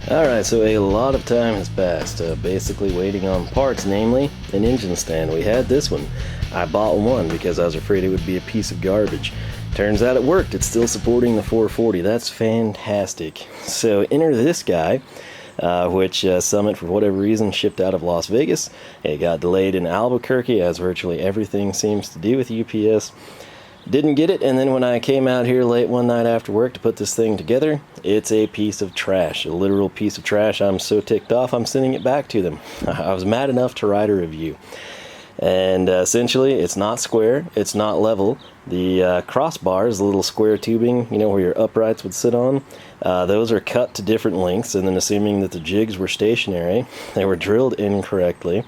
Alright, so a lot of time has passed, basically waiting on parts, namely an engine stand. We had this one. I bought one because I was afraid it would be a piece of garbage. Turns out it worked. It's still supporting the 440. That's fantastic. So enter this guy, which Summit, for whatever reason, shipped out of Las Vegas. It got delayed in Albuquerque, as virtually everything seems to do with UPS. Didn't get it, and then when I came out here late one night after work to put this thing together, it's a piece of trash, a literal piece of trash. I'm so ticked off, I'm sending it back to them. I was mad enough to write a review. And essentially, it's not square, it's not level. The crossbars, the little square tubing, you know, where your uprights would sit on, those are cut to different lengths, and then assuming that the jigs were stationary, they were drilled incorrectly.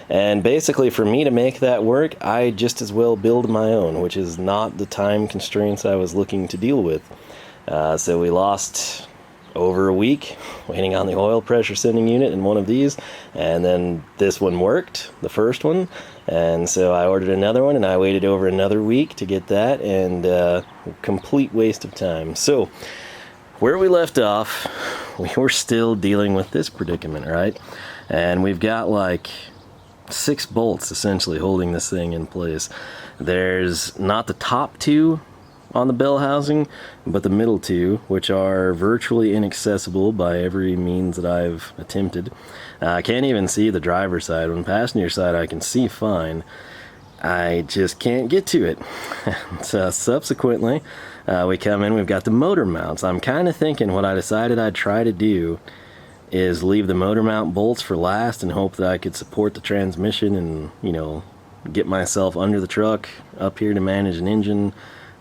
And basically, for me to make that work, I just as well build my own, which is not the time constraints I was looking to deal with. So we lost over a week waiting on the oil pressure sending unit in one of these, and then this one worked, the first one, and so I ordered another one, and I waited over another week to get that, and complete waste of time. So where we left off, we were still dealing with this predicament, right? And we've got like 6 bolts essentially holding this thing in place. There's not the top 2 on the bell housing, but the middle 2, which are virtually inaccessible by every means that I've attempted. I can't even see the driver's side. On the passenger side I can see fine. I just can't get to it. So subsequently we come in, we've got the motor mounts. I'm kind of thinking what I decided I'd try to do is leave the motor mount bolts for last and hope that I could support the transmission and, you know, get myself under the truck up here to manage an engine,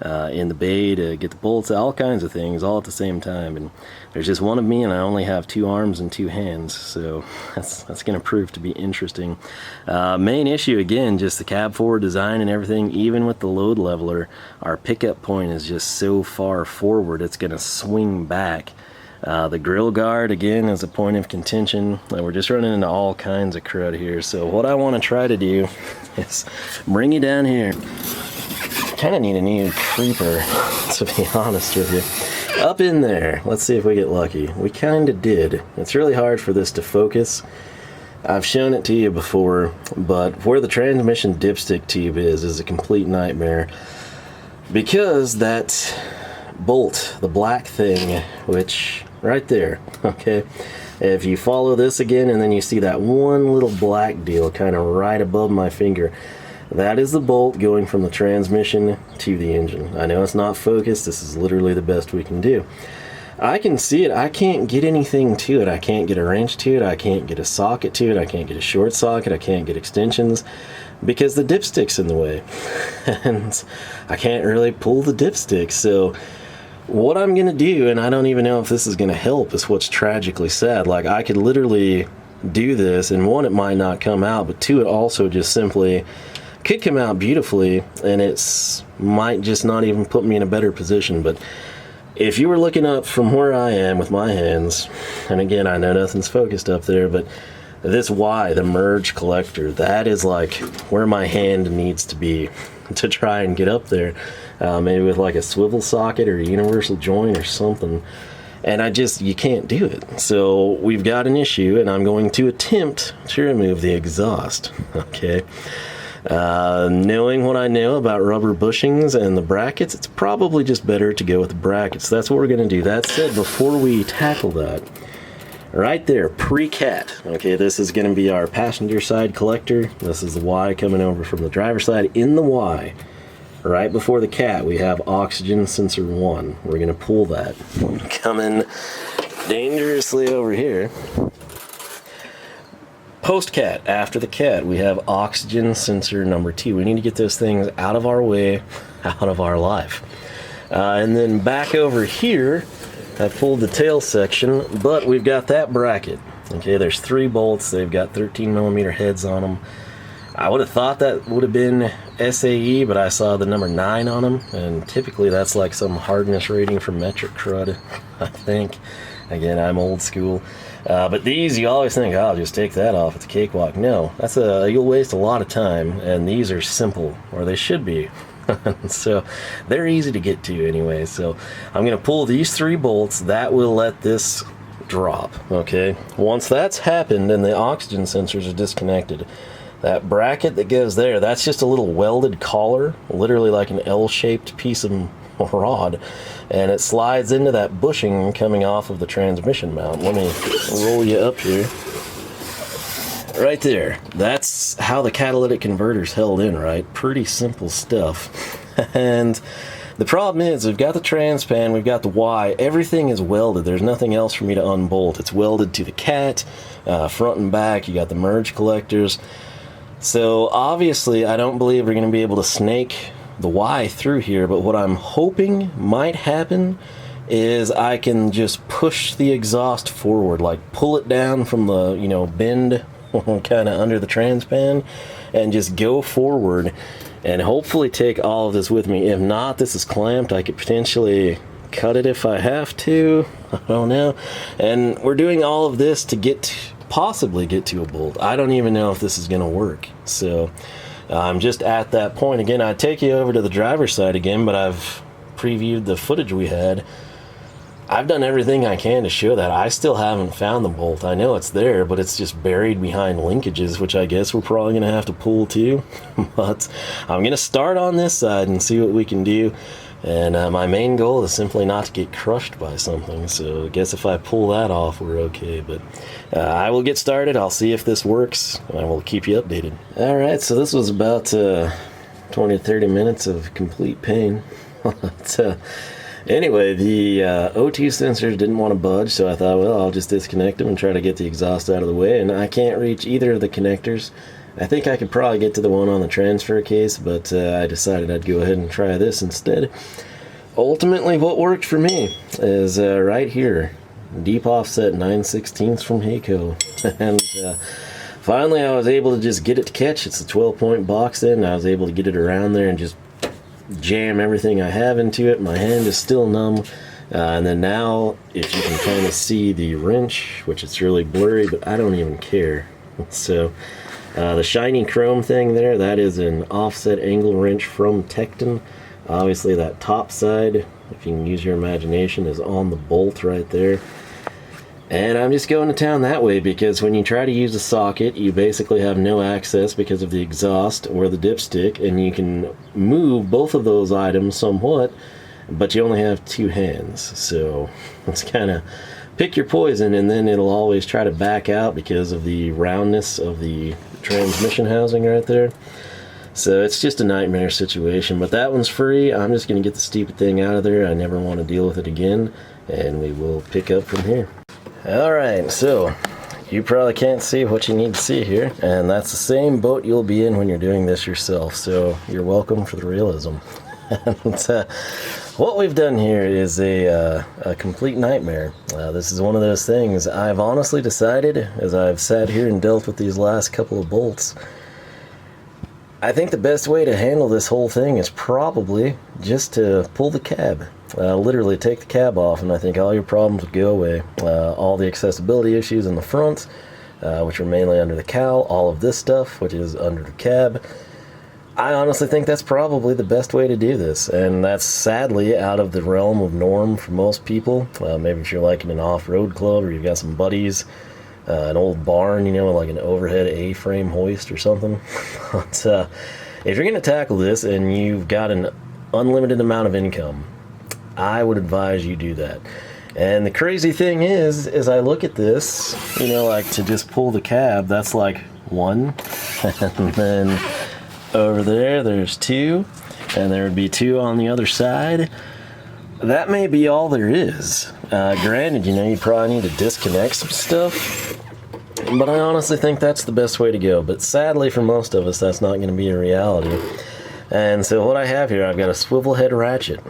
in the bay to get the bolts, all kinds of things all at the same time. And there's just one of me, and I only have 2 arms and 2 hands, so that's going to prove to be interesting. Main issue, again, just the cab forward design and everything. Even with the load leveler, our pickup point is just so far forward it's going to swing back. The grill guard, again, is a point of contention. We're just running into all kinds of crud here. So what I want to try to do is bring you down here. Kind of need a new creeper, to be honest with you. Up in there. Let's see if we get lucky. We kind of did. It's really hard for this to focus. I've shown it to you before, but where the transmission dipstick tube is a complete nightmare. Because that bolt, the black thing, which right there, okay, if you follow this again and then you see that one little black deal kind of right above my finger, that is the bolt going from the transmission to the engine. I know it's not focused. This is literally the best we can do. I can see it. I can't get anything to it. I can't get a wrench to it. I can't get a socket to it. I can't get a short socket. I can't get extensions because the dipstick's in the way. And I can't really pull the dipstick. So what I'm going to do, and I don't even know if this is going to help, is what's tragically sad. Like, I could literally do this, and 1, it might not come out, but 2, it also just simply could come out beautifully, and it's might just not even put me in a better position. But if you were looking up from where I am with my hands, and again, I know nothing's focused up there, but this Y, the merge collector, that is like where my hand needs to be to try and get up there. Maybe with like a swivel socket or a universal joint or something. And you can't do it. So we've got an issue, and I'm going to attempt to remove the exhaust, okay? Knowing what I know about rubber bushings and the brackets, it's probably just better to go with the brackets. That's what we're going to do. That said, before we tackle that, right there, pre-cat, okay, this is going to be our passenger side collector. This is the Y coming over from the driver's side. In the Y, right before the cat, we have oxygen sensor 1. We're going to pull that. Coming dangerously over here. Post-cat, after the cat, we have oxygen sensor number 2. We need to get those things out of our way, out of our life. And then back over here, I pulled the tail section, but we've got that bracket. Okay, there's 3 bolts. They've got 13mm heads on them. I would have thought that would have been SAE, but I saw the number 9 on them, and typically that's like some hardness rating for metric crud, I think. Again, I'm old school. But these, you always think, oh, I'll just take that off. It's a cakewalk. No, you'll waste a lot of time, and these are simple, or they should be. So they're easy to get to anyway. So I'm going to pull these 3 bolts. That will let this drop, okay? Once that's happened and the oxygen sensors are disconnected, that bracket that goes there, that's just a little welded collar, literally like an L-shaped piece of rod, and it slides into that bushing coming off of the transmission mount. Let me roll you up here. Right there. That's how the catalytic converter's held in, right? Pretty simple stuff. And the problem is, we've got the transpan, we've got the Y, everything is welded. There's nothing else for me to unbolt. It's welded to the cat, front and back. You got the merge collectors. So obviously, I don't believe we're going to be able to snake the Y through here, but what I'm hoping might happen is I can just push the exhaust forward, like pull it down from the, you know, bend kind of under the transpan and just go forward and hopefully take all of this with me. If not, this is clamped. I could potentially cut it if I have to. I don't know. And we're doing all of this to possibly get to a bolt. I don't even know if this is going to work. So I'm just at that point. Again, I'd take you over to the driver's side again, but I've previewed the footage we had. I've done everything I can to show that. I still haven't found the bolt. I know it's there, but it's just buried behind linkages, which I guess we're probably going to have to pull too. But I'm going to start on this side and see what we can do. And my main goal is simply not to get crushed by something. So I guess if I pull that off, we're okay. But I will get started. I'll see if this works, and I will keep you updated. All right, so this was about 20 to 30 minutes of complete pain. But, anyway, the O2 sensors didn't want to budge, so I thought, well, I'll just disconnect them and try to get the exhaust out of the way. And I can't reach either of the connectors. I think I could probably get to the one on the transfer case, but I decided I'd go ahead and try this instead. Ultimately, what worked for me is right here, deep offset 9/16 from Heyco. And finally, I was able to just get it to catch. It's a 12-point box in. I was able to get it around there and just jam everything I have into it. My hand is still numb. And then now, if you can kind of see the wrench, which it's really blurry, but I don't even care. So the shiny chrome thing there, that is an offset angle wrench from Tekton. Obviously that top side, if you can use your imagination, is on the bolt right there. And I'm just going to town that way because when you try to use a socket, you basically have no access because of the exhaust or the dipstick, and you can move both of those items somewhat, but you only have two hands. So it's kind of pick your poison, and then it'll always try to back out because of the roundness of the transmission housing right there. So it's just a nightmare situation, but that one's free. I'm just going to get the stupid thing out of there. I never want to deal with it again, and we will pick up from here. Alright, so you probably can't see what you need to see here, and that's the same boat you'll be in when you're doing this yourself, so you're welcome for the realism. And, what we've done here is a complete nightmare. This is one of those things I've honestly decided, as I've sat here and dealt with these last couple of bolts, I think the best way to handle this whole thing is probably just to pull the cab. Literally take the cab off, and I think all your problems would go away. All the accessibility issues in the front, which are mainly under the cowl, all of this stuff, which is under the cab. I honestly think that's probably the best way to do this, and that's sadly out of the realm of norm for most people. Maybe if you're like in an off-road club or you've got some buddies, an old barn, you know, like an overhead A-frame hoist or something. But if you're going to tackle this and you've got an unlimited amount of income, I would advise you do that. And the crazy thing is, as I look at this, you know, like to just pull the cab, that's like one, and then over there, there's two, and there would be two on the other side. That may be all there is. Granted, you know, you probably need to disconnect some stuff, but I honestly think that's the best way to go. But sadly, for most of us, that's not going to be a reality. And so what I have here, I've got a swivel head ratchet,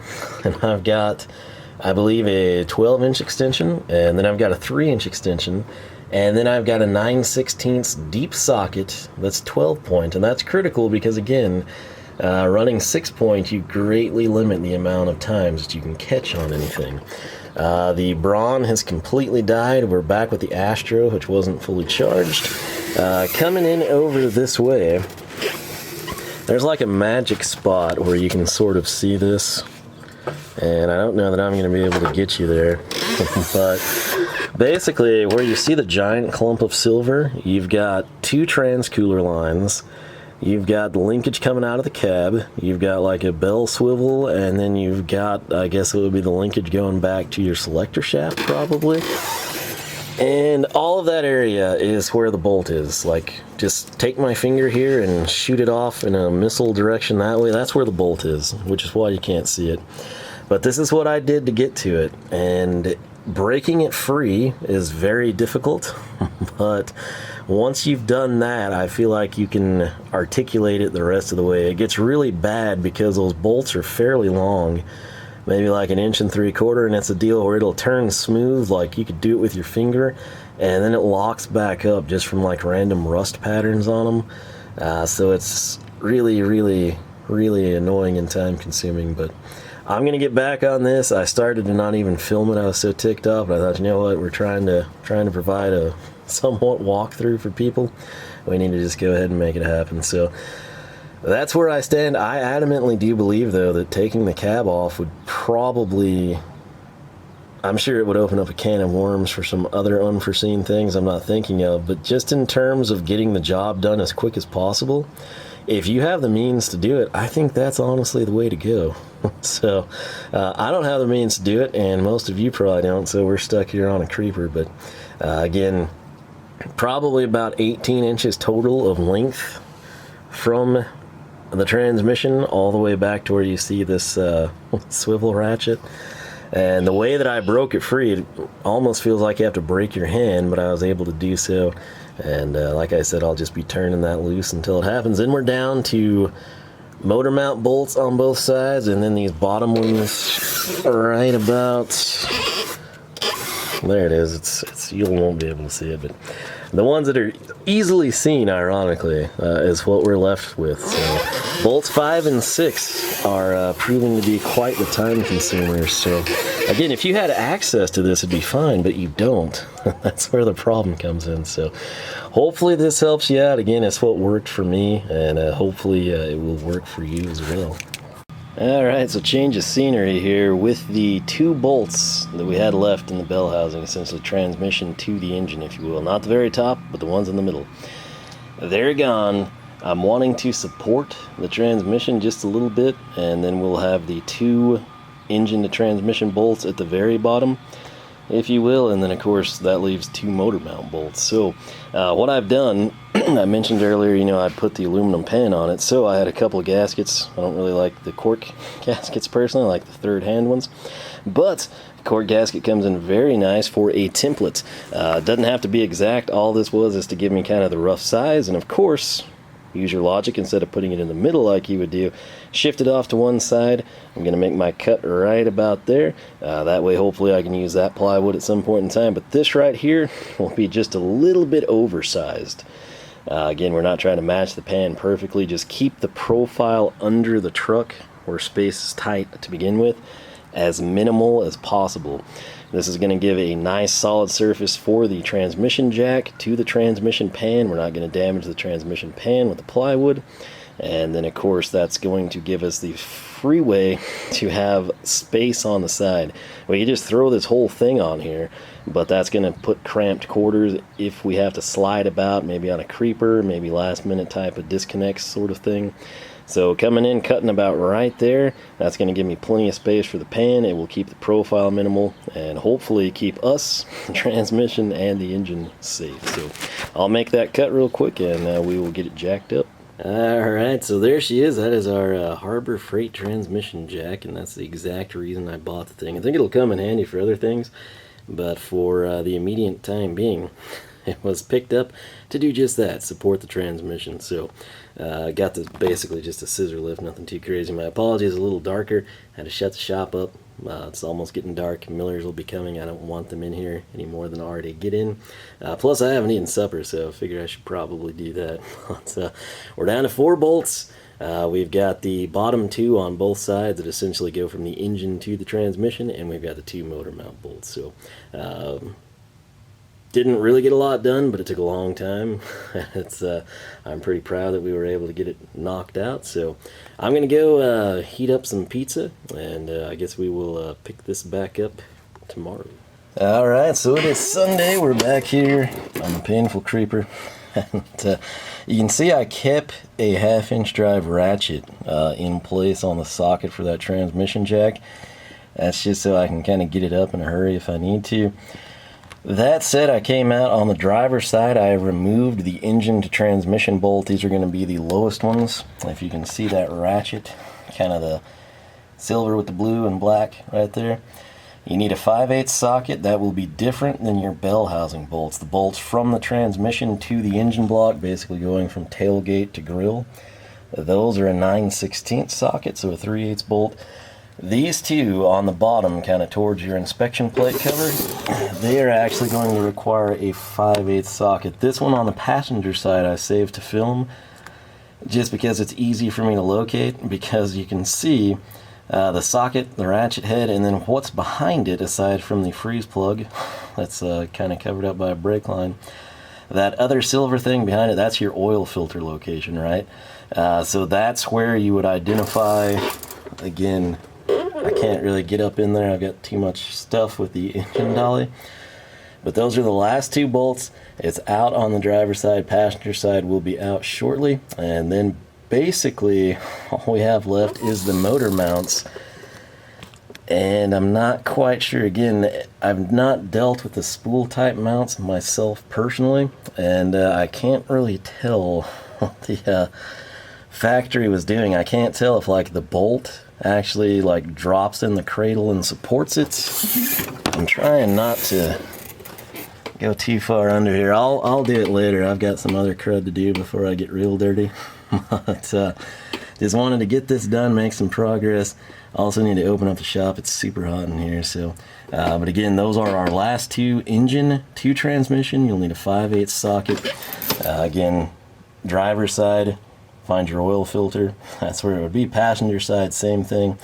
and I've got, I believe, a 12-inch extension, and then I've got a 3-inch extension, and then I've got a 9/16 deep socket that's 12-point, and that's critical because, again, running 6-point, you greatly limit the amount of times that you can catch on anything. The Braun has completely died. We're back with the Astro, which wasn't fully charged. Coming in over this way, there's like a magic spot where you can sort of see this, and I don't know that I'm going to be able to get you there, but Basically, where you see the giant clump of silver, you've got two transcooler lines. You've got the linkage coming out of the cab. You've got like a bell swivel, and then you've got, I guess it would be the linkage going back to your selector shaft, probably. And all of that area is where the bolt is. Like, just take my finger here and shoot it off in a missile direction that way. That's where the bolt is, which is why you can't see it. But this is what I did to get to it, and breaking it free is very difficult, but once you've done that, I feel like you can articulate it the rest of the way. It gets really bad because those bolts are fairly long, maybe like 1 3/4 inches, and it's a deal where it'll turn smooth, like you could do it with your finger, and then it locks back up just from like random rust patterns on them. So it's really, really, really annoying and time consuming, but I'm gonna get back on this. I started to not even film it. I was so ticked off, but I thought, you know what, we're trying to provide a somewhat walkthrough for people. We need to just go ahead and make it happen. So that's where I stand. I adamantly do believe, though, that taking the cab off would probably, I'm sure it would open up a can of worms for some other unforeseen things I'm not thinking of, but just in terms of getting the job done as quick as possible, if you have the means to do it, I think that's honestly the way to go. So I don't have the means to do it, and most of you probably don't, so we're stuck here on a creeper. But again, probably about 18 inches total of length from the transmission all the way back to where you see this swivel ratchet. And the way that I broke it free, it almost feels like you have to break your hand, but I was able to do so. And like I said, I'll just be turning that loose until it happens. Then we're down to motor mount bolts on both sides, and then these bottom ones right about there. It is. It's you won't be able to see it, but the ones that are easily seen, ironically, is what we're left with. So bolts 5 and 6 are proving to be quite the time consumers. So again, if you had access to this, it'd be fine, but you don't. That's where the problem comes in. So hopefully this helps you out. Again, it's what worked for me, and hopefully it will work for you as well. Alright, so change of scenery here with the 2 bolts that we had left in the bell housing, essentially transmission to the engine, if you will. Not the very top, but the ones in the middle. They're gone. I'm wanting to support the transmission just a little bit, and then we'll have the 2 engine to transmission bolts at the very bottom, if you will, and then of course that leaves 2 motor mount bolts. So what I've done, I mentioned earlier, you know, I put the aluminum pan on it, so I had a couple of gaskets. I don't really like the cork gaskets personally, I like the third hand ones, but the cork gasket comes in very nice for a template. Doesn't have to be exact. All this was is to give me kind of the rough size, and of course, use your logic. Instead of putting it in the middle like you would do, shift it off to one side. I'm going to make my cut right about there. That way hopefully I can use that plywood at some point in time, but this right here will be just a little bit oversized. Again, we're not trying to match the pan perfectly, just keep the profile under the truck where space is tight to begin with as minimal as possible. This is going to give a nice solid surface for the transmission jack to the transmission pan. We're not going to damage the transmission pan with the plywood. And then of course that's going to give us the freeway to have space on the side. We can just throw this whole thing on here, but that's going to put cramped quarters if we have to slide about, maybe on a creeper, maybe last minute type of disconnects sort of thing. So coming in, cutting about right there, that's going to give me plenty of space for the pan. It will keep the profile minimal and hopefully keep us, the transmission, and the engine safe. So I'll make that cut real quick and we will get it jacked up. Alright, so there she is. That is our Harbor Freight transmission jack, and that's the exact reason I bought the thing. I think it'll come in handy for other things, but for the immediate time being, it was picked up to do just that, support the transmission. So got this basically just a scissor lift, nothing too crazy. My apologies, a little darker. Had to shut the shop up. It's almost getting dark. Millers will be coming. I don't want them in here any more than already get in. Plus I haven't eaten supper, so I figure I should probably do that. But, we're down to 4 bolts. We've got the bottom 2 on both sides that essentially go from the engine to the transmission, and we've got the 2 motor mount bolts. So didn't really get a lot done, but it took a long time. I'm pretty proud that we were able to get it knocked out. So I'm gonna go heat up some pizza, and I guess we will pick this back up tomorrow. Alright, so it is Sunday. We're back here on the Painful Creeper. And you can see I kept a 1/2-inch drive ratchet in place on the socket for that transmission jack. That's just so I can kind of get it up in a hurry if I need to. That said, I came out on the driver's side. I removed the engine to transmission bolt. These are going to be the lowest ones. If you can see that ratchet, kind of the silver with the blue and black right there. You need a 5/8 socket. That will be different than your bell housing bolts. The bolts from the transmission to the engine block, basically going from tailgate to grill. Those are a 9/16 socket, so a 3/8 bolt. These two on the bottom, kind of towards your inspection plate cover, they are actually going to require a 5/8 socket. This one on the passenger side I saved to film, just because it's easy for me to locate, because you can see the socket, the ratchet head, and then what's behind it aside from the freeze plug that's kind of covered up by a brake line. That other silver thing behind it, that's your oil filter location, right? So that's where you would identify. Again, I can't really get up in there, I've got too much stuff with the engine dolly. But those are the last two bolts. It's out on the driver's side. Passenger side will be out shortly, and then basically all we have left is the motor mounts. And I'm not quite sure, again, I've not dealt with the spool type mounts myself personally, and I can't really tell what the factory was doing. I can't tell if like the bolt actually like drops in the cradle and supports it. I'm trying not to go too far under here. I'll do it later. I've got some other crud to do before I get real dirty. But just wanted to get this done, make some progress. Also need to open up the shop. It's super hot in here. So but again, those are our last two: engine to transmission. You'll need a 5/8 socket. Again, driver's side, find your oil filter. That's where it would be. Passenger side, same thing.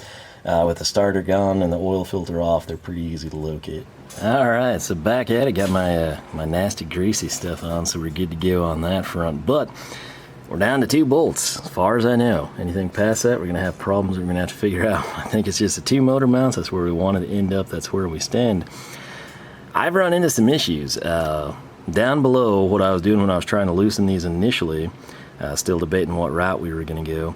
With the starter gone and the oil filter off, they're pretty easy to locate. Alright, so back at it. Got my my nasty greasy stuff on, so we're good to go on that front. But we're down to 2 bolts, as far as I know. Anything past that, we're going to have problems we're going to have to figure out. I think it's just the 2 motor mounts. That's where we wanted to end up. That's where we stand. I've run into some issues. Down below, what I was doing when I was trying to loosen these initially, still debating what route we were going to go.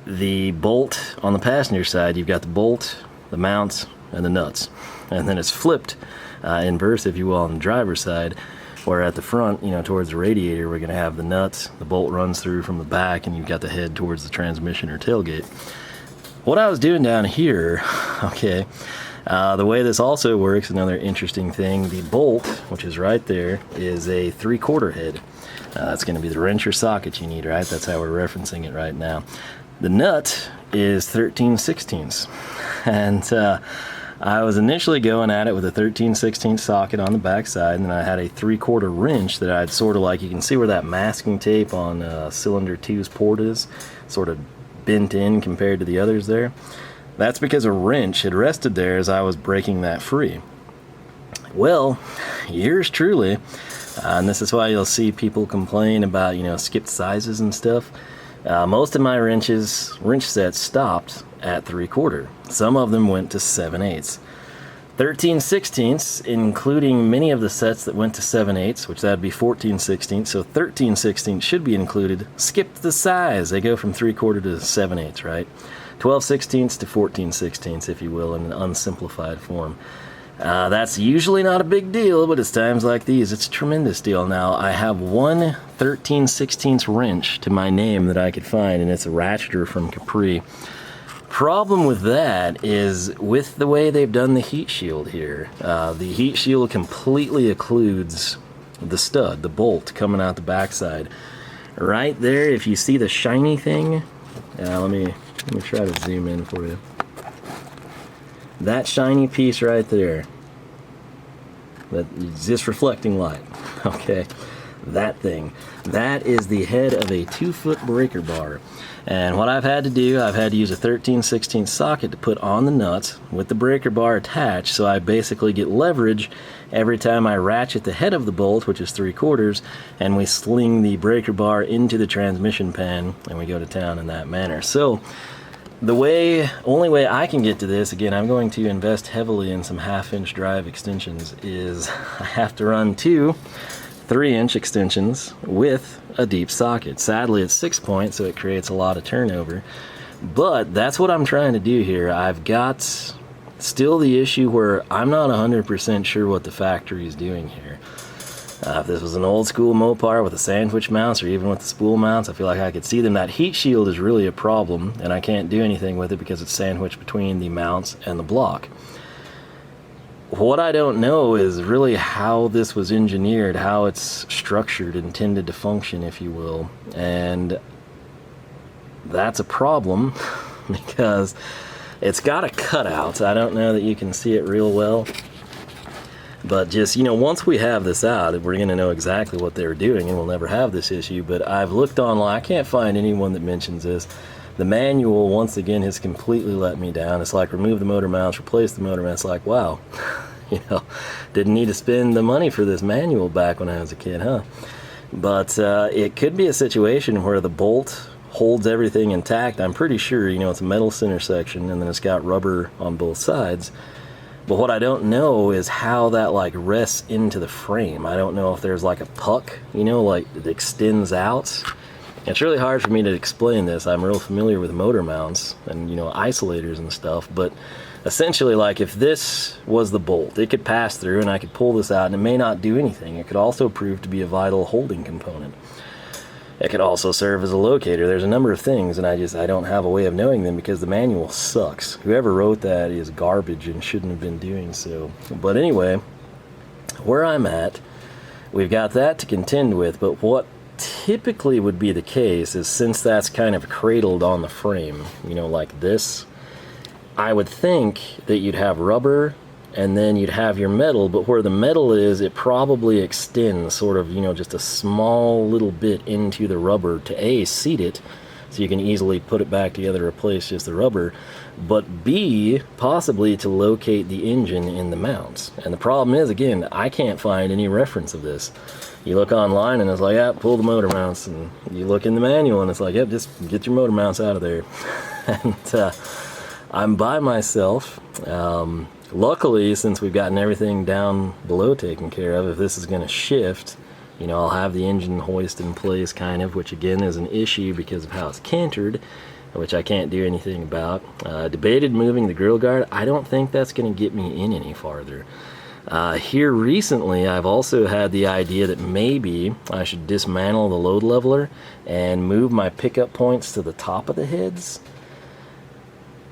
The bolt on the passenger side, you've got the bolt, the mounts, and the nuts. And then it's flipped inverse, if you will, on the driver's side, where at the front, you know, towards the radiator, we're going to have the nuts. The bolt runs through from the back, and you've got the head towards the transmission or tailgate. What I was doing down here, okay, the way this also works, another interesting thing, the bolt, which is right there, is a 3/4 head. That's going to be the wrench or socket you need, right? That's how we're referencing it right now. The nut is 13/16. And I was initially going at it with a 13/16 socket on the back side, and then I had a 3/4 wrench that I'd sort of like, you can see where that masking tape on cylinder 2's port is, sort of bent in compared to the others there. That's because a wrench had rested there as I was breaking that free. Well, yours truly, and this is why you'll see people complain about, you know, skipped sizes and stuff. Most of my wrench sets stopped at 3/4. Some of them went to 7/8. 13/16, including many of the sets that went to 7/8, which that'd be 14/16. So 13/16 should be included. Skipped the size. They go from 3/4 to 7/8, right? 12/16 to 14/16, if you will, in an unsimplified form. That's usually not a big deal, but it's times like these, it's a tremendous deal. Now, I have one 13/16 wrench to my name that I could find, and it's a ratcheter from Capri. Problem with that is, with the way they've done the heat shield here, the heat shield completely occludes the stud, the bolt coming out the backside. Right there, if you see the shiny thing, let me try to zoom in for you. That shiny piece right there, that's just reflecting light, okay? That thing, that is the head of a 2-foot breaker bar. And what I've had to do, I've had to use a 13/16 socket to put on the nuts with the breaker bar attached, so I basically get leverage every time I ratchet the head of the bolt, which is 3/4, and we sling the breaker bar into the transmission pan, and we go to town in that manner. So only way I can get to this, again, I'm going to invest heavily in some 1/2-inch drive extensions, is I have to run 2 3-inch extensions with a deep socket. Sadly, it's 6-point, so it creates a lot of turnover. But that's what I'm trying to do here. I've got still the issue where I'm not 100% sure what the factory is doing here. If this was an old school Mopar with a sandwich mounts or even with the spool mounts, I feel like I could see them. That heat shield is really a problem, and I can't do anything with it because it's sandwiched between the mounts and the block. What I don't know is really how this was engineered, how it's structured, intended to function, if you will. And that's a problem because it's got a cutout. I don't know that you can see it real well. But just, you know, once we have this out, we're going to know exactly what they were doing and we'll never have this issue. But I've looked online. I can't find anyone that mentions this. The manual, once again, has completely let me down. It's like remove the motor mounts, replace the motor mounts. It's like, wow, you know, didn't need to spend the money for this manual back when I was a kid, huh? But it could be a situation where the bolt holds everything intact. I'm pretty sure, you know, it's a metal center section and then it's got rubber on both sides. But what I don't know is how that like rests into the frame. I don't know if there's like a puck, you know, like it extends out. It's really hard for me to explain this. I'm real familiar with motor mounts and, you know, isolators and stuff, but essentially, like, if this was the bolt, it could pass through and I could pull this out and it may not do anything. It could also prove to be a vital holding component. It could also serve as a locator. There's a number of things, and I don't have a way of knowing them because the manual sucks. Whoever wrote that is garbage and shouldn't have been doing so. But anyway, where I'm at, we've got that to contend with, but what typically would be the case is, since that's kind of cradled on the frame, you know, like this, I would think that you'd have rubber and then you'd have your metal, but where the metal is, it probably extends sort of, you know, just a small little bit into the rubber to A, seat it, so you can easily put it back together, replace just the rubber, but B, possibly to locate the engine in the mounts. And the problem is, again, I can't find any reference of this. You look online and it's like, yeah, pull the motor mounts, and you look in the manual and it's like, yep, just get your motor mounts out of there. And I'm by myself. Luckily, since we've gotten everything down below taken care of, if this is going to shift, you know, I'll have the engine hoist in place, kind of, which again is an issue because of how it's cantered, which I can't do anything about. Debated moving the grill guard. I don't think that's going to get me in any farther. Here recently, I've also had the idea that maybe I should dismantle the load leveler and move my pickup points to the top of the heads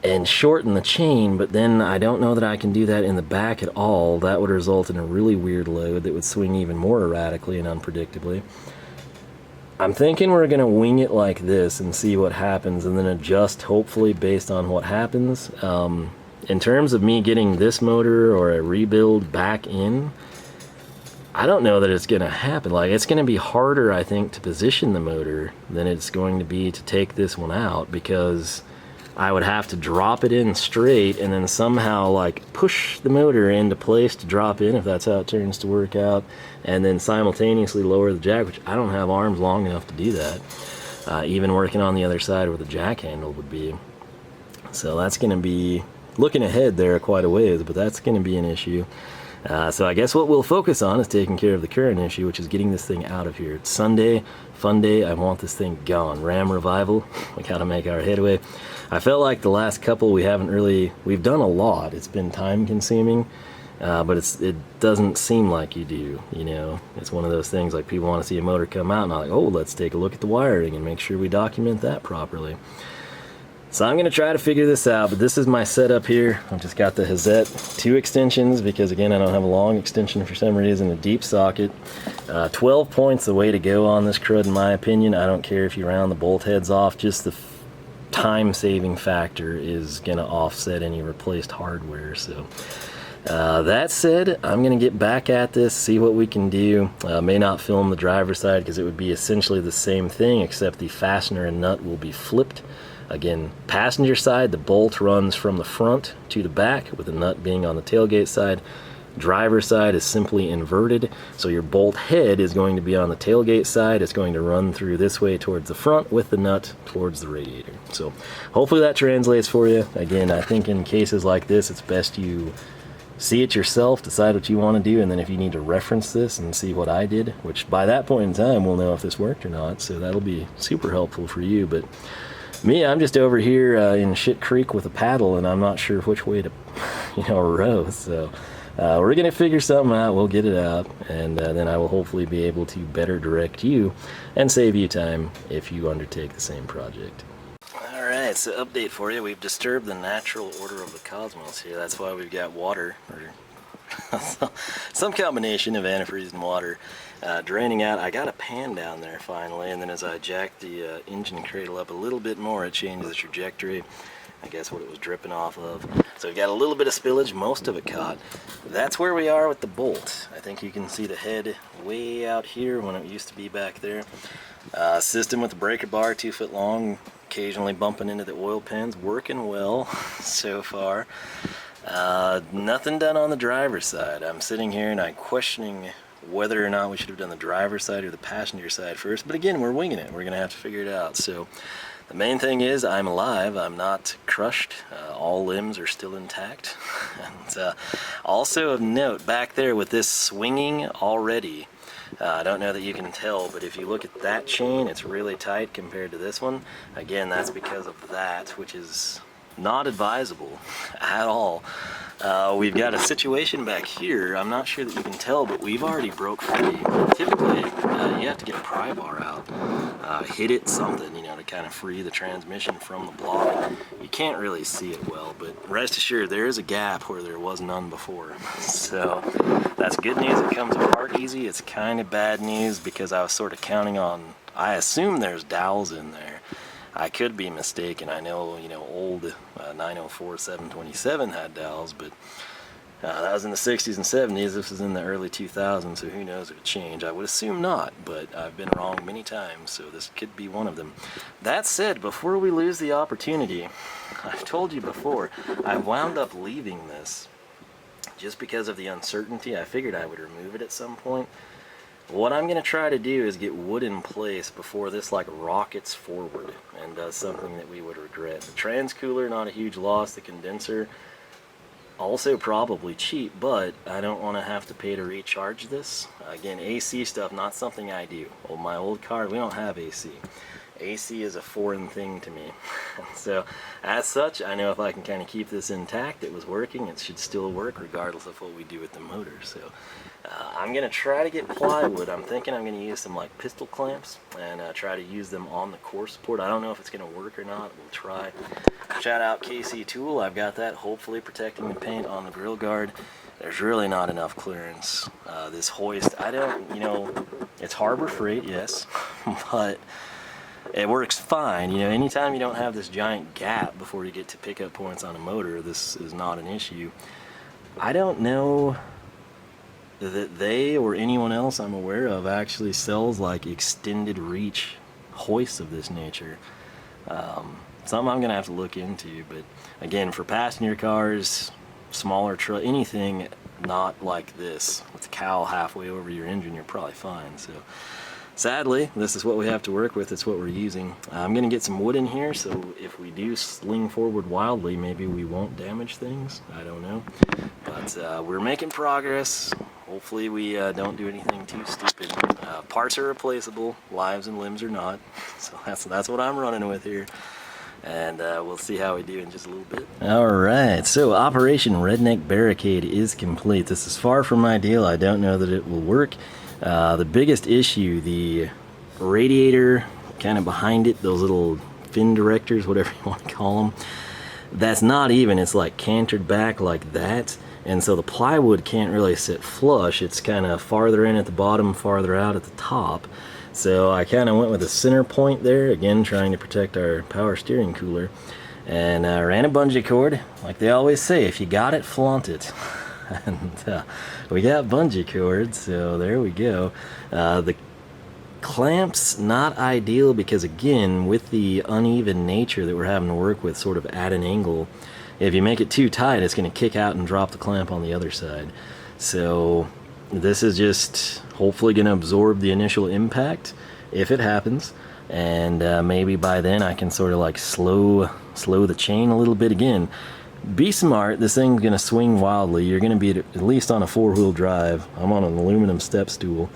and shorten the chain, but then I don't know that I can do that in the back at all. That would result in a really weird load that would swing even more erratically and unpredictably. I'm thinking we're going to wing it like this and see what happens, and then adjust hopefully based on what happens. In terms of me getting this motor or a rebuild back in, I don't know that it's going to happen. Like, it's going to be harder, I think, to position the motor than it's going to be to take this one out, because I would have to drop it in straight and then somehow like push the motor into place to drop in, if that's how it turns to work out, and then simultaneously lower the jack, which I don't have arms long enough to do that, even working on the other side where the jack handle would be. So that's going to be, looking ahead there quite a ways, but that's going to be an issue. So I guess what we'll focus on is taking care of the current issue, which is getting this thing out of here. It's Sunday, fun day. I want this thing gone. Ram revival. We gotta make our headway. I felt like the last couple we've done a lot. It's been time consuming, but it doesn't seem like you do, you know. It's one of those things, like, people want to see a motor come out and I'm like, oh, let's take a look at the wiring and make sure we document that properly. So I'm going to try to figure this out, but this is my setup here. I've just got the Hazette 2 extensions because, again, I don't have a long extension for some reason, a deep socket. 12 points the way to go on this crud, in my opinion. I don't care if you round the bolt heads off, just the time-saving factor is going to offset any replaced hardware. So that said, I'm going to get back at this, see what we can do. May not film the driver's side because it would be essentially the same thing, except the fastener and nut will be flipped. Again, passenger side, the bolt runs from the front to the back, with the nut being on the tailgate side. Driver side is simply inverted, so your bolt head is going to be on the tailgate side. It's going to run through this way towards the front with the nut towards the radiator. So hopefully that translates for you. Again, I think in cases like this, it's best you see it yourself, decide what you want to do, and then if you need to reference this and see what I did, which by that point in time we'll know if this worked or not, so that'll be super helpful for you. But me, I'm just over here in Shit Creek with a paddle, and I'm not sure which way to row. So we're gonna figure something out. We'll get it out, and then I will hopefully be able to better direct you and save you time if you undertake the same project. Alright, so update for you. We've disturbed the natural order of the cosmos here. That's why we've got water, or some combination of antifreeze and water draining out. I got a pan down there finally, and then as I jacked the engine cradle up a little bit more, it changed the trajectory. I guess what it was dripping off of. So we've got a little bit of spillage, most of it caught. That's where we are with the bolt. I think you can see the head way out here when it used to be back there. System with the breaker bar, 2 foot long, occasionally bumping into the oil pans, working well so far. Nothing done on the driver's side. I'm sitting here and I'm questioning whether or not we should have done the driver's side or the passenger side first, but again, we're winging it. We're gonna have to figure it out. So the main thing is I'm alive, I'm not crushed, all limbs are still intact. And also of note, back there with this swinging already, I don't know that you can tell, but if you look at that chain, it's really tight compared to this one. Again, that's because of that, which is not advisable at all. We've got a situation back here. I'm not sure that you can tell, but we've already broke free. Typically, you have to get a pry bar out, hit it something, to kind of free the transmission from the block. You can't really see it well, but rest assured, there is a gap where there was none before. So that's good news. It comes apart easy. It's kind of bad news because I was sort of counting on, I assume there's dowels in there. I could be mistaken. I know, old 904 727 had dowels, but that was in the 60s and 70s. This is in the early 2000s, so who knows if it changed. I would assume not, but I've been wrong many times, so this could be one of them. That said, before we lose the opportunity, I've told you before, I wound up leaving this just because of the uncertainty. I figured I would remove it at some point. What I'm going to try to do is get wood in place before this rockets forward and does something that we would regret. The trans cooler, not a huge loss. The condenser, also probably cheap, but I don't want to have to pay to recharge this. Again, AC stuff, not something I do. Well, my old car, we don't have AC. AC is a foreign thing to me. So as such, I know if I can kind of keep this intact, it was working, it should still work regardless of what we do with the motor. So I'm going to try to get plywood. I'm thinking I'm going to use some pistol clamps and try to use them on the core support. I don't know if it's going to work or not. We'll try. Shout out KC Tool. I've got that hopefully protecting the paint on the grill guard. There's really not enough clearance. This hoist, I don't, it's Harbor Freight, yes, but it works fine. Anytime you don't have this giant gap before you get to pickup points on a motor, this is not an issue. I don't know that they or anyone else I'm aware of actually sells extended reach hoists of this nature. Something I'm gonna have to look into, but again, for passenger cars, smaller truck, anything not like this with a cowl halfway over your engine, you're probably fine. So sadly, this is what we have to work with. It's what we're using. I'm going to get some wood in here, so if we do sling forward wildly, maybe we won't damage things. I don't know. But we're making progress. Hopefully we don't do anything too stupid. Parts are replaceable. Lives and limbs are not. So that's what I'm running with here. And we'll see how we do in just a little bit. Alright, so Operation Redneck Barricade is complete. This is far from ideal. I don't know that it will work. The biggest issue, the radiator kind of behind it, those little fin directors, whatever you want to call them, that's not even. It's cantered back like that, and so the plywood can't really sit flush. It's kind of farther in at the bottom, farther out at the top. So I kind of went with a center point there, again trying to protect our power steering cooler, and ran a bungee cord. Like they always say, if you got it, flaunt it. And we got bungee cords, so there we go. The clamps, not ideal because, again, with the uneven nature that we're having to work with sort of at an angle, if you make it too tight, it's going to kick out and drop the clamp on the other side. So this is just hopefully going to absorb the initial impact if it happens, and maybe by then I can sort of like slow the chain a little bit again. Be smart, this thing's going to swing wildly. You're going to be at least on a 4-wheel drive. I'm on an aluminum step stool.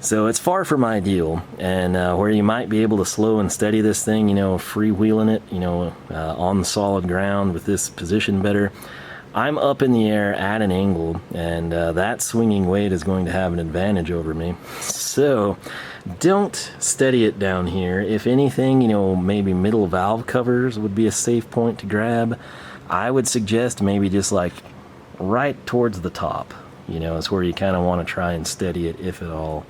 So it's far from ideal, and where you might be able to slow and steady this thing, you know, freewheeling it, you know, on the solid ground with this position better, I'm up in the air at an angle, and that swinging weight is going to have an advantage over me. So don't steady it down here. If anything, you know, maybe middle valve covers would be a safe point to grab. I would suggest maybe just like right towards the top. You know, it's where you kind of want to try and steady it, if at all.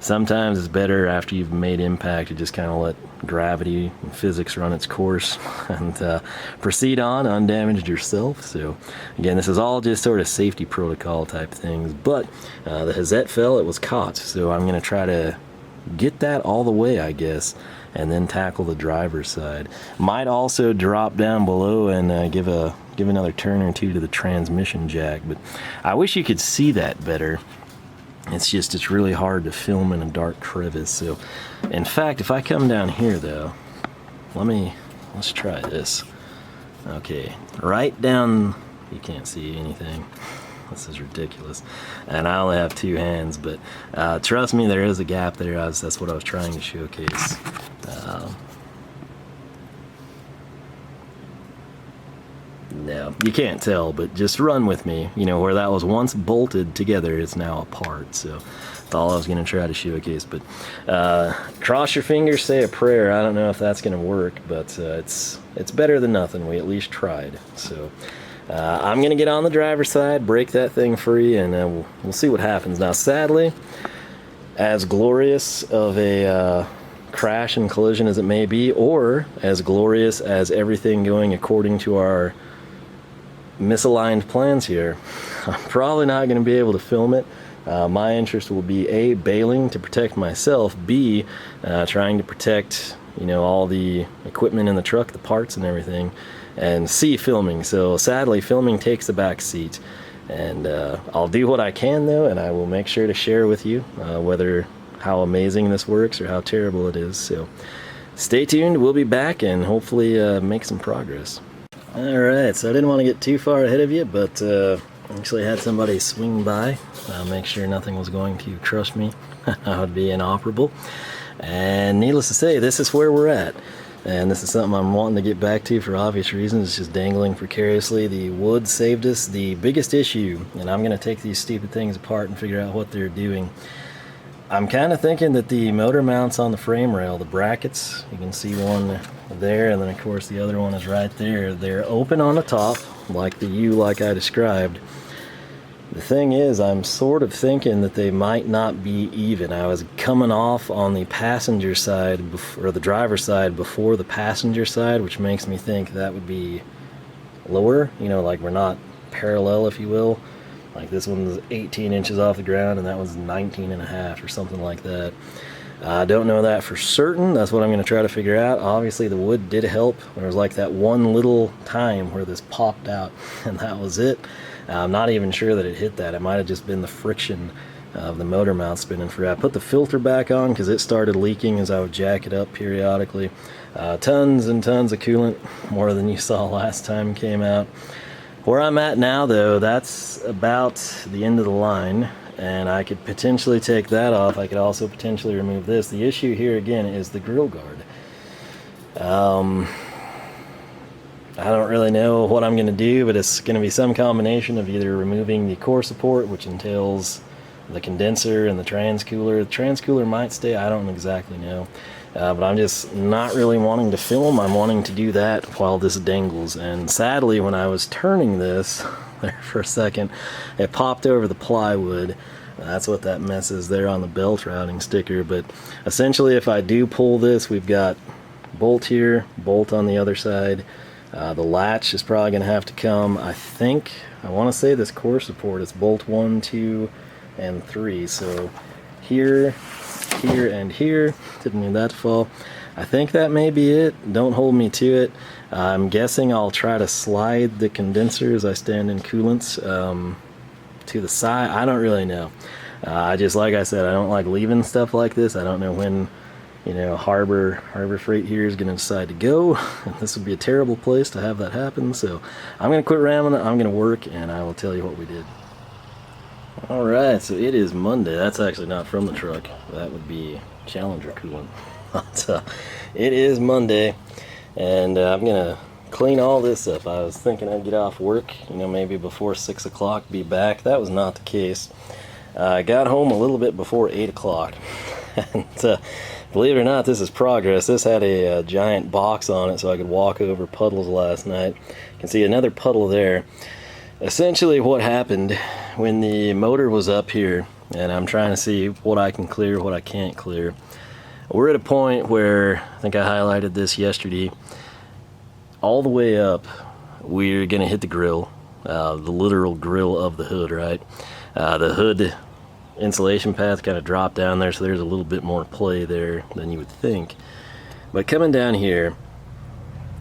Sometimes it's better after you've made impact to just kind of let gravity and physics run its course and proceed on undamaged yourself. So again, this is all just sort of safety protocol type things, but the Hazette fell, it was caught, so I'm going to try to get that all the way, I guess, and then tackle the driver's side. Might also drop down below and give another turn or two to the transmission jack, but I wish you could see that better. It's really hard to film in a dark crevice. So in fact, if I come down here though, let's try this. Okay, right down, you can't see anything. This is ridiculous, and I only have 2 hands, but trust me, there is a gap there. That's what I was trying to showcase. No, you can't tell, but just run with me. You know, where that was once bolted together, it's now apart. So that's all I was going to try to showcase. But cross your fingers, say a prayer. I don't know if that's going to work, but it's better than nothing. We at least tried. So I'm going to get on the driver's side, break that thing free, and we'll see what happens. Now, sadly, as glorious of a crash and collision as it may be, or as glorious as everything going according to our misaligned plans here, I'm probably not going to be able to film it. My interest will be A, bailing to protect myself, B, trying to protect, you know, all the equipment in the truck, the parts and everything, and C, filming. So sadly, filming takes the back seat, and I'll do what I can though, and I will make sure to share with you whether how amazing this works or how terrible it is. So stay tuned, we'll be back and hopefully make some progress. Alright, so I didn't want to get too far ahead of you, but actually had somebody swing by, make sure nothing was going to crush me. I would be inoperable. And needless to say, this is where we're at. And this is something I'm wanting to get back to for obvious reasons. It's just dangling precariously. The wood saved us the biggest issue, and I'm going to take these stupid things apart and figure out what they're doing. I'm kind of thinking that the motor mounts on the frame rail, the brackets, you can see one there, and then of course the other one is right there. They're open on the top, like the U like I described. The thing is, I'm sort of thinking that they might not be even. I was coming off on the passenger side, or the driver's side, before the passenger side, which makes me think that would be lower, you know, like we're not parallel, if you will. Like this one was 18 inches off the ground and that was 19 and a half or something like that. I don't know that for certain. That's what I'm going to try to figure out. Obviously the wood did help. There was like that one little time where this popped out and that was it. I'm not even sure that it hit that. It might have just been the friction of the motor mount spinning free. I put the filter back on because it started leaking as I would jack it up periodically. Tons and tons of coolant, more than you saw last time came out. Where I'm at now though, that's about the end of the line, and I could potentially take that off. I could also potentially remove this. The issue here again is the grill guard. I don't really know what I'm going to do, but it's going to be some combination of either removing the core support, which entails the condenser and the transcooler. The transcooler might stay, I don't exactly know. But I'm just not really wanting to film. I'm wanting to do that while this dangles. And sadly, when I was turning this there for a second, it popped over the plywood. That's what that mess is there on the belt routing sticker. But essentially, if I do pull this, we've got bolt here, bolt on the other side. The latch is probably going to have to come, I want to say this core support is bolt 1, 2, and 3. So here, here, and here. Didn't mean that to fall. I think that may be it. Don't hold me to it. I'm guessing I'll try to slide the condenser as I stand in coolants. to the side. I don't really know. I just, like I said, I don't like leaving stuff like this. I don't know when, you know, Harbor Freight here is going to decide to go. And this would be a terrible place to have that happen. So I'm going to quit ramming it. I'm going to work, and I will tell you what we did. All right, so it is Monday. That's actually not from the truck. That would be Challenger coolant. But it is Monday, and I'm going to clean all this up. I was thinking I'd get off work, you know, maybe before 6 o'clock, be back. That was not the case. I got home a little bit before 8 o'clock. And believe it or not, this is progress. This had a giant box on it so I could walk over puddles last night. You can see another puddle there. Essentially what happened when the motor was up here, and I'm trying to see what I can clear, what I can't clear. We're at a point where, I think I highlighted this yesterday, all the way up we're going to hit the grill, the literal grill of the hood, right? The hood insulation path kind of dropped down there, so there's a little bit more play there than you would think. But coming down here,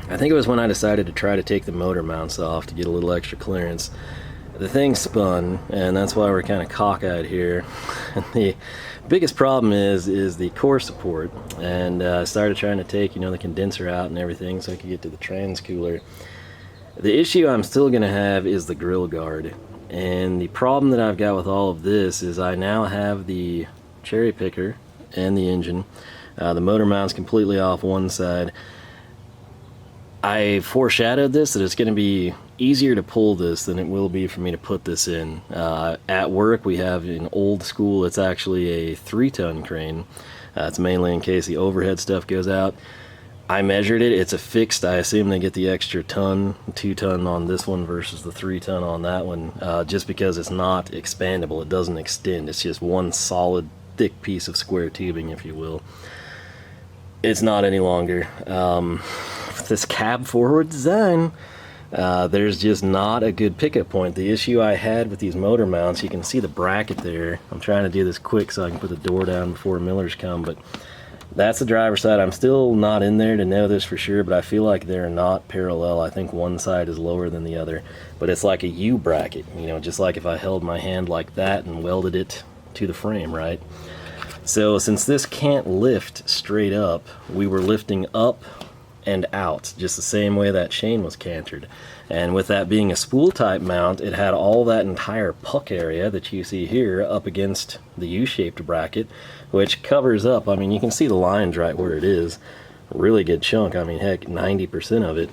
I think it was when I decided to try to take the motor mounts off to get a little extra clearance. The thing spun, and that's why we're kind of cockeyed here. And the biggest problem is the core support. And I started trying to take, you know, the condenser out and everything so I could get to the trans cooler. The issue I'm still going to have is the grill guard. And the problem that I've got with all of this is I now have the cherry picker and the engine. The motor mount's completely off one side. I foreshadowed this, that it's going to be easier to pull this than it will be for me to put this in. At work we have an old school, it's actually a 3-ton crane. It's mainly in case the overhead stuff goes out. I measured it, it's a fixed, I assume they get the extra ton, 2-ton on this one versus the 3-ton on that one, just because it's not expandable, it doesn't extend, it's just one solid thick piece of square tubing, if you will. It's not any longer. With this cab forward design, there's just not a good pickup point. The issue I had with these motor mounts, you can see the bracket there. I'm trying to do this quick so I can put the door down before millers come, but that's the driver's side. I'm still not in there to know this for sure, but I feel like they're not parallel. I think one side is lower than the other, but it's like a U bracket, you know, just like if I held my hand like that and welded it to the frame, right? So since this can't lift straight up, we were lifting up and out, just the same way that chain was cantered. And with that being a spool type mount, it had all that entire puck area that you see here up against the U-shaped bracket, which covers up, I mean, you can see the lines right where it is. Really good chunk, I mean, heck, 90% of it.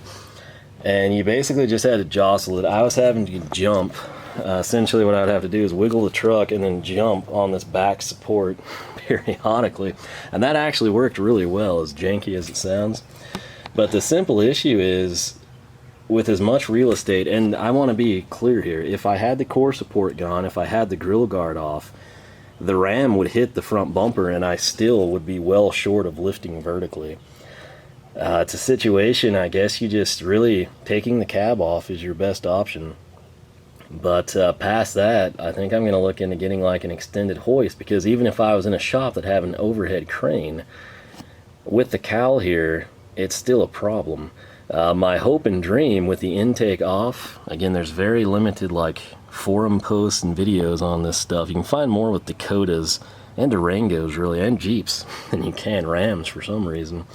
And you basically just had to jostle it. I was having to jump. Essentially what I'd have to do is wiggle the truck and then jump on this back support periodically. And that actually worked really well, as janky as it sounds. But the simple issue is, with as much real estate, and I want to be clear here, if I had the core support gone, if I had the grill guard off, the ram would hit the front bumper and I still would be well short of lifting vertically. It's a situation, I guess you just really, taking the cab off is your best option. But past that, I think I'm going to look into getting like an extended hoist, because even if I was in a shop that had an overhead crane, with the cowl here, it's still a problem. My hope and dream with the intake off, again, there's very limited like forum posts and videos on this stuff. You can find more with Dakotas and Durangos really, and Jeeps, than you can Rams for some reason.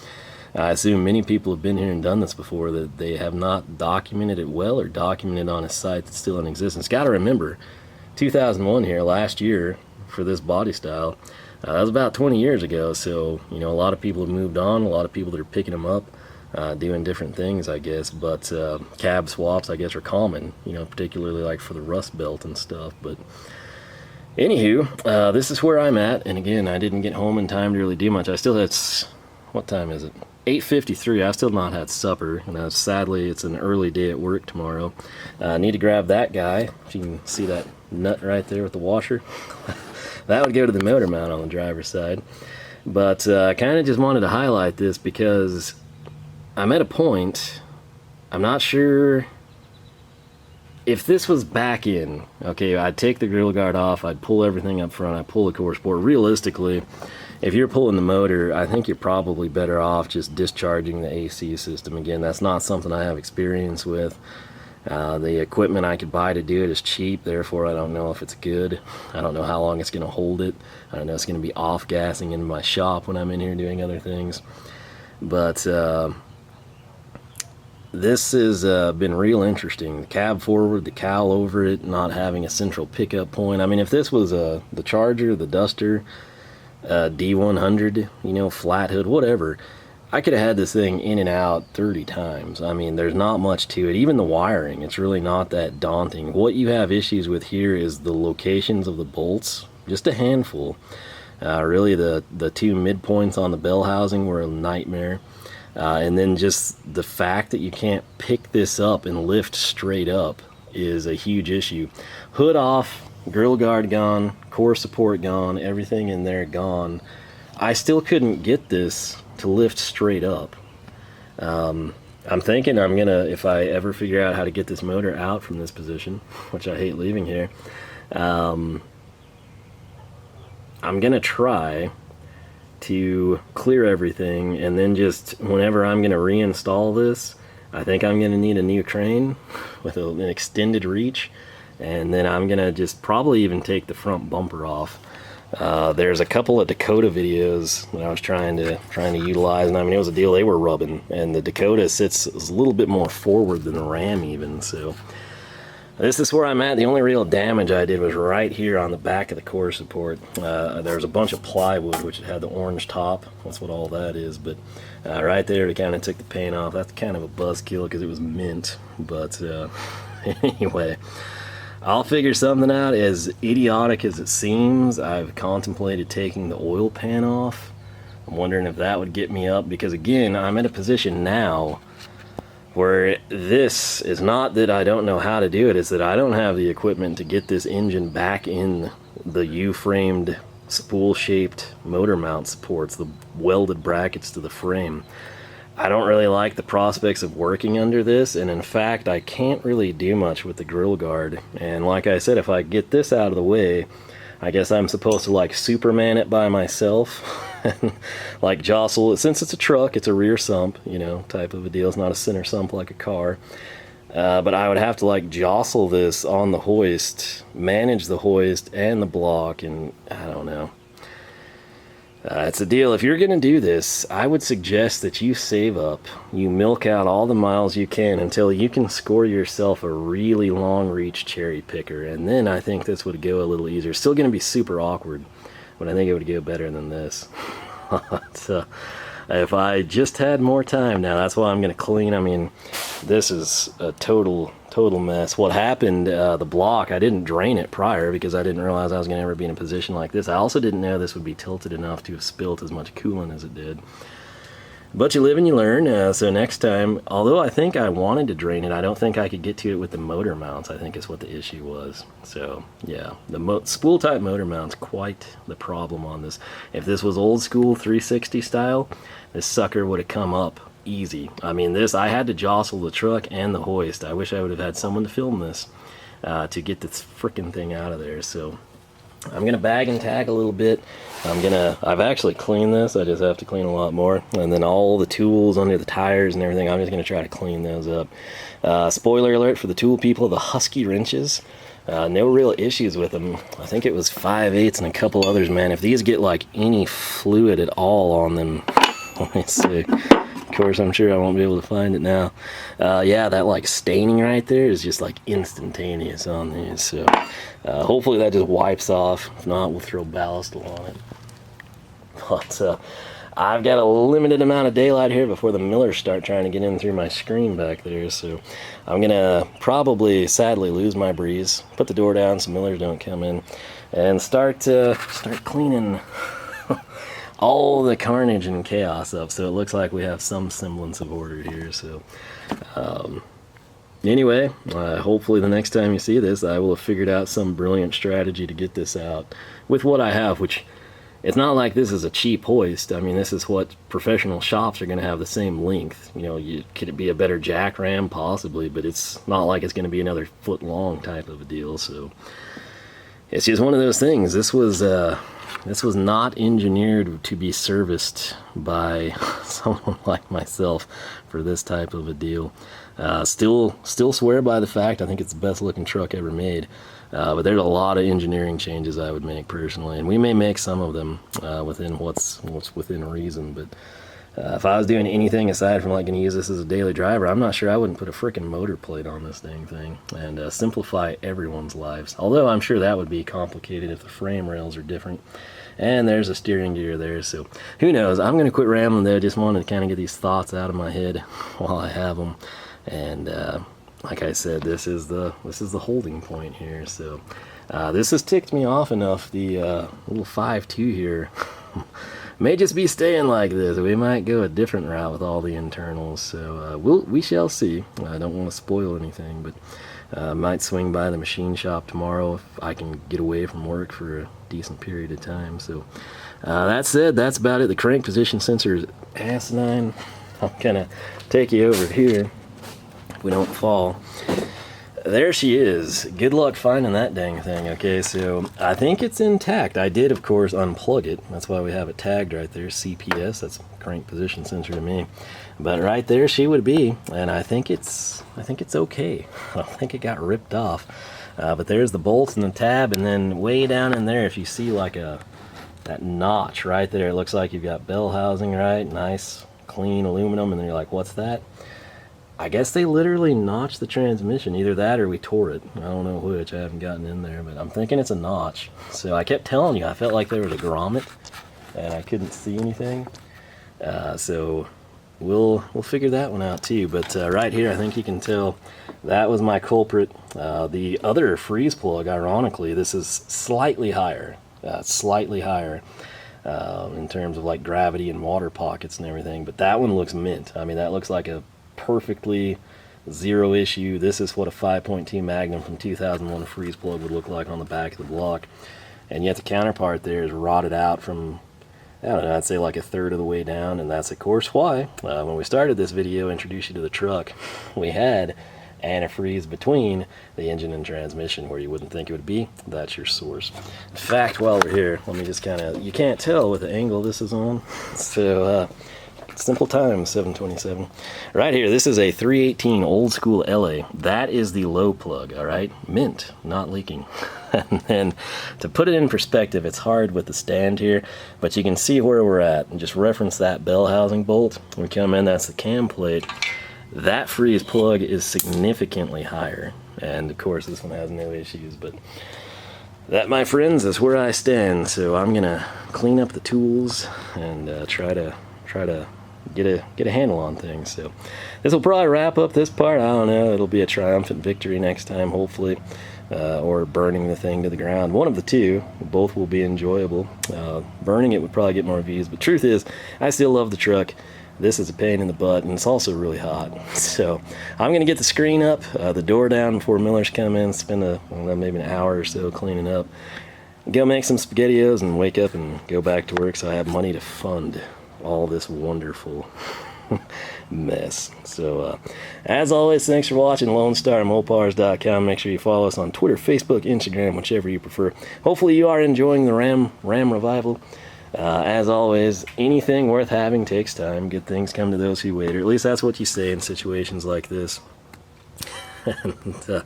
I assume many people have been here and done this before, that they have not documented it well or documented on a site that's still in existence. Got to remember, 2001 here, last year, for this body style, that was about 20 years ago, so, you know, a lot of people have moved on, a lot of people that are picking them up, doing different things, I guess, but cab swaps, I guess, are common, you know, particularly like for the Rust Belt and stuff. But anywho, this is where I'm at, and again, I didn't get home in time to really do much. I still had, what time is it? 8:53. I've still not had supper, and sadly it's an early day at work tomorrow. I need to grab that guy. If you can see that nut right there with the washer, that would go to the motor mount on the driver's side. But I kind of just wanted to highlight this because I'm at a point, I'm not sure if this was back in, okay, I'd take the grill guard off, I'd pull everything up front, I'd pull the core support. Realistically, if you're pulling the motor, I think you're probably better off just discharging the AC system. Again, that's not something I have experience with. The equipment I could buy to do it is cheap, therefore I don't know if it's good. I don't know how long it's going to hold it. I don't know if it's going to be off-gassing in my shop when I'm in here doing other things. But this has been real interesting. The cab forward, the cowl over it, not having a central pickup point. I mean, if this was the Charger, the Duster, D100, you know, flat hood, whatever, I could have had this thing in and out 30 times. I mean, there's not much to it. Even the wiring, it's really not that daunting. What you have issues with here is the locations of the bolts. Just a handful. Really, the two midpoints on the bell housing were a nightmare. And then just the fact that you can't pick this up and lift straight up is a huge issue. Hood off, grill guard gone, core support gone, everything in there gone. I still couldn't get this to lift straight up. I'm thinking I'm gonna, if I ever figure out how to get this motor out from this position, which I hate leaving here, I'm gonna try to clear everything, and then just whenever I'm going to reinstall this, I think I'm going to need a new crane with an extended reach, and then I'm going to just probably even take the front bumper off. There's a couple of Dakota videos that I was trying to utilize, and I mean, it was a deal. They were rubbing, and the Dakota sits a little bit more forward than the Ram even, so this is where I'm at. The only real damage I did was right here on the back of the core support. There's a bunch of plywood, which had the orange top. That's what all that is. But right there, it kind of took the paint off. That's kind of a buzzkill because it was mint. But anyway, I'll figure something out. As idiotic as it seems, I've contemplated taking the oil pan off. I'm wondering if that would get me up, because again, I'm in a position now where this is not that I don't know how to do it, it's that I don't have the equipment to get this engine back in the U-framed spool-shaped motor mount supports, the welded brackets to the frame. I don't really like the prospects of working under this, and in fact I can't really do much with the grill guard. And like I said, if I get this out of the way, I guess I'm supposed to like Superman it by myself and like jostle it. Since it's a truck, it's a rear sump, you know, type of a deal. It's not a center sump like a car. But I would have to like jostle this on the hoist, manage the hoist and the block, and I don't know. It's a deal. If you're going to do this, I would suggest that you save up. You milk out all the miles you can until you can score yourself a really long reach cherry picker. And then I think this would go a little easier. Still going to be super awkward, but I think it would go better than this. So, if I just had more time now, that's why I'm going to clean. I mean, this is a total mess. What happened, the block, I didn't drain it prior because I didn't realize I was going to ever be in a position like this. I also didn't know this would be tilted enough to have spilt as much coolant as it did. But you live and you learn. So next time, although I think I wanted to drain it, I don't think I could get to it with the motor mounts, I think is what the issue was. So yeah, the spool type motor mount's quite the problem on this. If this was old school 360 style, this sucker would have come up easy. I mean, this, I had to jostle the truck and the hoist. I wish I would have had someone to film this to get this freaking thing out of there. So I'm gonna bag and tag a little bit. I've actually cleaned this. I just have to clean a lot more. And then all the tools under the tires and everything, I'm just gonna try to clean those up. Spoiler alert for the tool people, the Husky wrenches, no real issues with them. I think it was 5/8 and a couple others, man. If these get like any fluid at all on them, let me see. Of course, I'm sure I won't be able to find it now. Yeah, that like staining right there is just like instantaneous on these. So hopefully that just wipes off. If not, we'll throw ballast on it. But I've got a limited amount of daylight here before the millers start trying to get in through my screen back there. So I'm gonna probably, sadly, lose my breeze. Put the door down so millers don't come in, and start cleaning all the carnage and chaos up, so it looks like we have some semblance of order here. So anyway, hopefully the next time you see this, I will have figured out some brilliant strategy to get this out with what I have, which it's not like this is a cheap hoist. I mean, this is what professional shops are going to have the same length. You know, could it be a better jack ram? Possibly, but it's not like it's going to be another foot long type of a deal. So it's just one of those things. This was This was not engineered to be serviced by someone like myself for this type of a deal. Still swear by the fact I think it's the best looking truck ever made. But there's a lot of engineering changes I would make personally, and we may make some of them within what's within reason. But if I was doing anything aside from like going to use this as a daily driver, I'm not sure I wouldn't put a freaking motor plate on this dang thing and simplify everyone's lives. Although I'm sure that would be complicated if the frame rails are different. And there's a steering gear there, so who knows. I'm going to quit rambling though. Just wanted to kind of get these thoughts out of my head while I have them. And like I said, this is the holding point here. So this has ticked me off enough. The little 5.2 here may just be staying like this. We might go a different route with all the internals, so we shall see. I don't want to spoil anything, but might swing by the machine shop tomorrow if I can get away from work for a decent period of time. So that said, that's about it. The crank position sensor is asinine. I'm gonna take you over here if we don't fall. There she is. Good luck finding that dang thing. Okay, so I think it's intact. I did, of course, unplug it. That's why we have it tagged right there, CPS. That's crank position sensor to me. But right there she would be, and I think it's okay. I don't think it got ripped off. But there's the bolts and the tab, and then way down in there, if you see like that notch right there, it looks like you've got bell housing, right? Nice, clean aluminum, and then you're like, what's that? I guess they literally notched the transmission. Either that or we tore it. I don't know which. I haven't gotten in there, but I'm thinking it's a notch. So I kept telling you, I felt like there was a grommet, and I couldn't see anything. So we'll figure that one out too. But right here, I think you can tell that was my culprit. The other freeze plug, ironically, this is slightly higher. In terms of like gravity and water pockets and everything. But that one looks mint. I mean, that looks like a perfectly zero issue. This is what a 5.2 Magnum from 2001 freeze plug would look like on the back of the block, and yet the counterpart there is rotted out from, I don't know, I'd say like a third of the way down. And that's of course why when we started this video, introduced you to the truck, we had antifreeze between the engine and transmission where you wouldn't think it would be. That's your source. In fact, while we're here, let me just kind of, you can't tell with the angle this is on, so simple time, 727. Right here, this is a 318 old school LA. That is the low plug, all right? Mint, not leaking. And then to put it in perspective, it's hard with the stand here, but you can see where we're at. And just reference that bell housing bolt. When we come in, that's the cam plate. That freeze plug is significantly higher. And of course, this one has no issues, but that, my friends, is where I stand. So I'm gonna clean up the tools and try to get a handle on things. So this will probably wrap up this part. I don't know, it'll be a triumphant victory next time, hopefully, or burning the thing to the ground. One of the two. Both will be enjoyable. Burning it would probably get more views, but truth is, I still love the truck. This is a pain in the butt, and it's also really hot. So I'm gonna get the screen up, the door down before Millers come in, spend maybe an hour or so cleaning up, go make some SpaghettiOs, and wake up and go back to work so I have money to fund all this wonderful mess. So as always, thanks for watching. LoneStarMopars.com. Make sure you follow us on Twitter, Facebook, Instagram, whichever you prefer. Hopefully you are enjoying the Ram revival. As always, anything worth having takes time. Good things come to those who wait, or at least that's what you say in situations like this. And,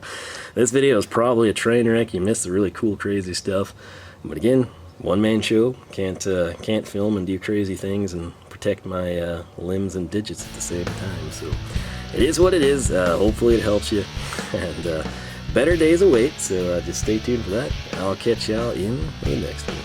this video is probably a train wreck. You missed the really cool, crazy stuff. But again, one-man show. Can't film and do crazy things and protect my limbs and digits at the same time. So it is what it is. Hopefully it helps you. And better days await. So just stay tuned for that. I'll catch y'all in the next one.